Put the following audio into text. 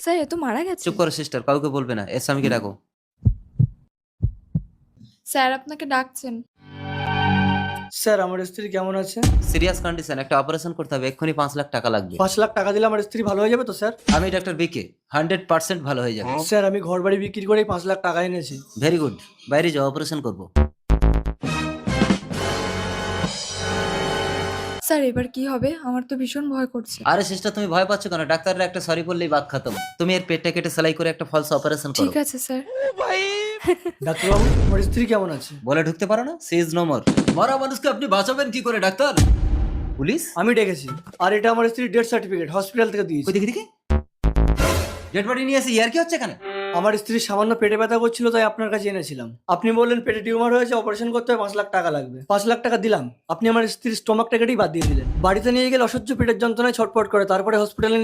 Sir এ তো মারা গেছে। চুপ করো সিস্টার, কাউকে বলবে না। এর স্বামীকে ডাকো। স্যার আপনাকে ডাকছেন। স্যার আমার স্ত্রী কেমন আছে? সিরিয়াস কন্ডিশন, একটা অপারেশন করতে হবে, এক্ষুনি 5 লাখ টাকা লাগবে। 5 লাখ টাকা দিলে আমার স্ত্রী ভালো হয়ে যাবে তো স্যার? আমি ডাক্তার বিকে, 100% ভালো হয়ে যাবে। স্যার আমি ঘর বাড়ি বিক্রি করেই 5 লাখ টাকা এনেছি। ভেরি গুড, বাইরে যাও, অপারেশন করবো। স্যার এবার কি হবে? আমার তো ভীষণ ভয় করছে। আরে সিস্টার, তুমি ভয় পাচ্ছ কেন? ডাক্তাররা একটা সরি বললেই বাদ খতম। তুমি এর পেটটা কেটে সেলাই করে একটা ফলস অপারেশন করো। ঠিক আছে স্যার। ডাক্তারবাবু আমার স্ত্রী কেমন আছে? বলে ঢুকতে পারো না? She is no more. মরা মানুষকে আপনি বাঁচাবেন কি করে ডাক্তার? পুলিশ? আমি ডেকেছি। আর এটা আমার স্ত্রীর ডেথ সার্টিফিকেট, হসপিটাল থেকে দিয়েছি। কই দেখি দেখি। ডেড বডি নিয়ে এসে ইয়ার কি হচ্ছে এখানে? আমার স্ত্রীর সামান্য পেটে ব্যথা করছিল, তাই আপনার কাছে এনেছিলাম। আপনি বললেন পেটে টিউমার হয়েছে, অপারেশন করতে হবে, 5 লাখ টাকা লাগবে। 5 লাখ টাকা দিলাম, আপনি আমার স্ত্রীর স্টমাকটা কেটেই বাদ দিয়ে দিলেন। বাড়িতে নিয়ে গেলে অসহ্য পেটের যন্ত্রণায় ছটফট করে, তারপরে হসপিটালে